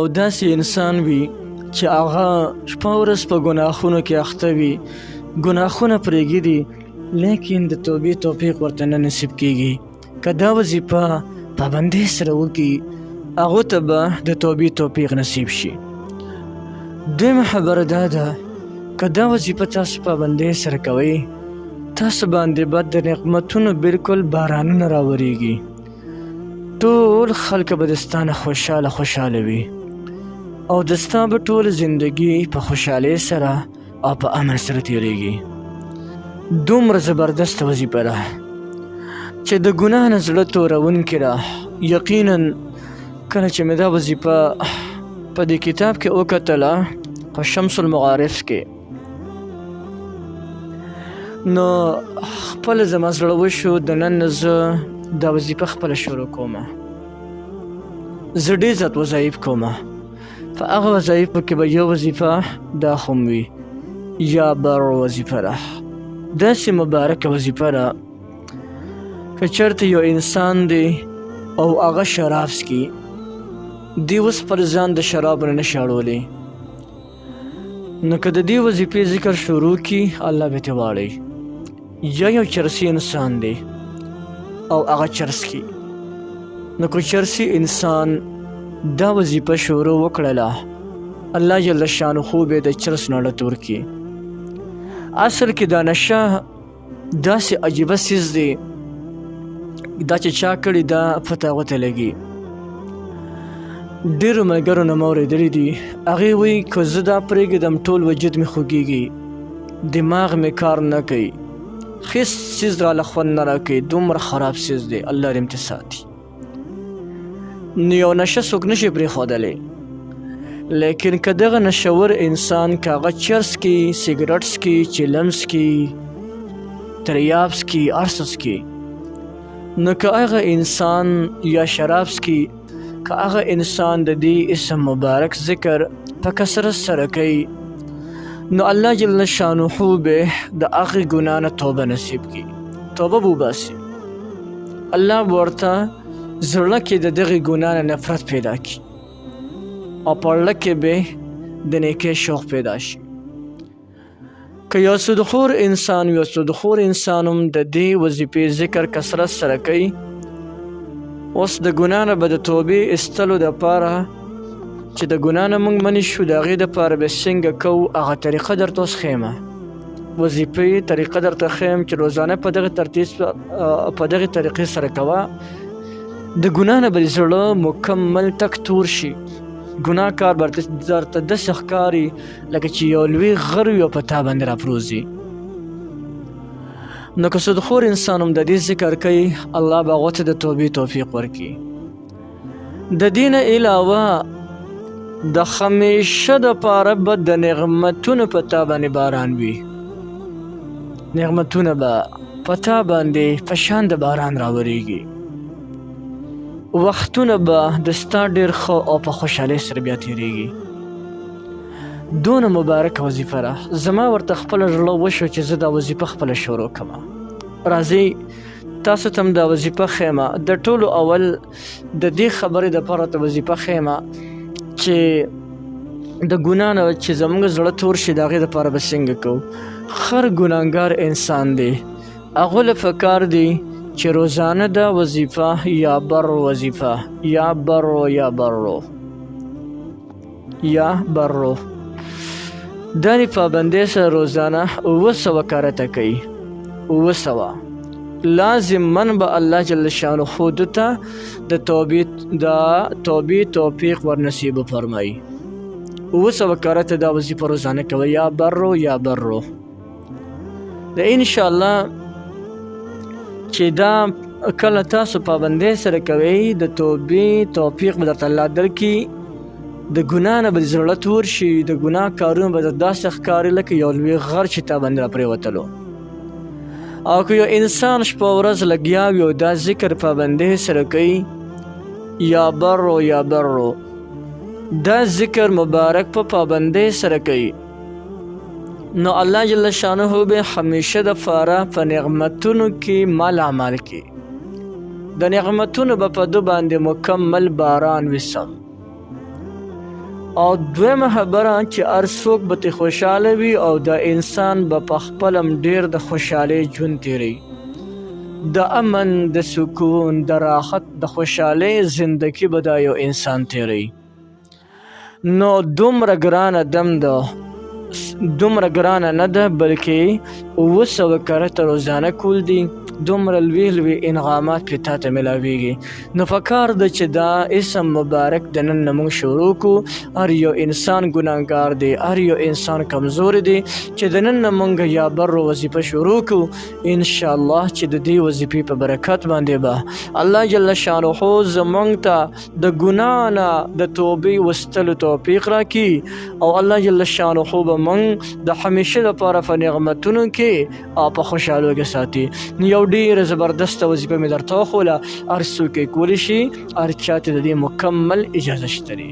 او داسې انسان وي چې هغه شپه ورځ په ګناهونو کې اخته وي، ګناهونه پرېږدي لیکن د توبې توفیق ورته نه نصیب کېږي. که دا وظیفه پابندۍ سره وکړي هغو ته به د توبې توفیق نصیب شي. دویمه خبره دا ده که دا وظیفه تاسو پابندۍ سره کوئ تاسو باندې به د نعمتونو بالکل بارانونه راورېږي. ټول خلک به د ستا نه خوشحاله وي او د ستا به ټول زندګي په خوشحالۍ سره او په امن سره تېرېږي. دومره زبردسته وظیفه ده چې د ګناه نه زړه تورونکې ده. یقینا کله چې مې دا وظیفه په دې کتاب کې وکتله په شمس المعارف کې، نو خپله زما زړه وشو د نن نه زه دا وظیفه خپله شروع کومه. زه ډېر زیات وظایف کومه، په هغه وظایفو کې به یو وظیفه دا هم وي یا بر وظیفه ده. داسې مبارکه وظیفه ده که چېرته یو انسان دی او هغه شراب څکي، دی اوس پر ځان د شرابو نه نشي اړولی، نو که د دې وظیفې ذکر شروع کړي الله به ترې واړوي. یا یو چرسي انسان دی او هغه چرس کي، نو که چرسي انسان دا وظیفه شروع وکړله الله جل شانه به د چرس نه ډډه ورکړي. اصل کې دا نشه داسې عجیبه څیز دی دا چې چا کړي دا پته هغه ته لګي. ډېرو ملګرو نه مې اورېدلي دي، هغې وایي که زه دا پرېږدم ټول وجود مې خوږېږي، دماغ مې کار نه کوي، هېڅ څیز راله خوند نه راکوي، دومره خراب څیز دی، الله دې امتې ساتي. نو یو نشه څوک نشي پرېښودلی، لیکن که دغه نشور انسان که هغه چرس کي، سګرټ څکي، چلم څکي، تریاب څکي، هر څه څکي، نو که هغه انسان یا شراب څکي، که هغه انسان د دې اسم مبارک ذکر په کثرت سره کوي، نو الله جل شانه به د هغې ګناه نه توبه نصیب کړي، توبه به وباسي. الله به ورته زړه کې د دغې ګناه نه نفرت پیدا کړي او په زړه کې به د نیکۍ شوق پیدا شي. که یو سودخور انسان هم د دې وظیفې ذکر کثرت سره کوي، اوس د ګناه نه به د توبې ایستلو دپاره چې د ګناه نه موږ منې شو د هغې دپاره به څنګه کوو هغه طریقه درته اوس ښیمه. وظیفې طریقه درته ښیم چې روزانه په دغې طریقې سره کوه، د ګناه نه به دې زړه مکمل تک تور شي، ګناه کار درته داسې ښکاري لکه چې یو لوی غر وي او په تا باندې راپروزي. نو که سودخور انسان هم د دې ذکر کوي الله به هغو ته د توبې توفیق ورکړي. د دې نه علاوه د همیشه دپاره به د نعمتونو په تا باندې باران وي، نعمتونه به په تا باندې په شان د باران راورېږي، وختونه به د ستا ډېر ښه او په خوشحالۍ سره بیا تېرېږي. دونه مبارکه وظیفه ده. زما ورته خپله زړه وشو چې زه دا وظیفه خپله شروع کړمه. راځئ تاسو ته هم دا وظیفه ښیمه. د ټولو اول د دې خبرې دپاره ته وظیفه ښیمه چې د ګناه نه چې زموږ زړه تور شي د هغې دپاره به څنګه کوو. هر ګناهګار انسان دی هغو له پکار دی چې روزانه دا وظیفه یا بر وظیفه یا برو دا د پابندۍ سره روزانه 900 کارته کوي. 900 لازماً به الله جل شانه ته د توبې توفیق ورنصیب فرمایي. 900 کارته دا وظیفه روزانه کوي یا برو د انشاءالله چې دا کله تاسو پابندۍ سره کوئ د توبې توفیق به درته الله درکړي. د ګناه نه به زړه تور شي، د ګناه کارونه به داسې ښکاري لکه یو لوی غر چې تا باندې راپرېوتلو. او که یو انسان شپه ورځ لګیا وي او دا ذکر پابندۍ سره کوي یا برو دا ذکر مبارک په پابندۍ سره کوي، نو الله جل شانه به همیشه دپاره په نعمتونو کې مال عمل کوي. د نعمتونو به په ده باندې مکمل باران وسم. او دویمه خبره چې هر څوک به ترې خوشحاله وي او د انسان به په خپله ډېر د خوشحالۍ ژوند تېروي، د امن، د سکون، د راحت، د خوشحالۍ زندگی به دا یو انسان تېروي. نو دومره ګرانه دم ده، دومره ګرانه نه ده، بلکې 700 کرته روزانه کول دي. دومره لوی انعامات پې تا ته ملاویږي. نو پکار ده چې دا اسم مبارک د نن نه موږ شروع کړو. هر یو انسان ګناهګار دی، هر یو انسان کمزور دی، چې د نن نه موږ یا بر وظیفه شروع کړو. انشاءالله چې د دې وظیفې په برکت باندې به الله جل شانه زموږ ته د ګناه نه د توبې وستلو توفیق راکړي، او الله جل شانه به موږ د همیشه لپاره په نعمتونو کې او په خوشحالو کې ساتي. یو ډېره زبردسته وظیفه مې درته وښوله، هر څوک یې کولی شي، هر چا ته د دې مکمل اجازه شته دی.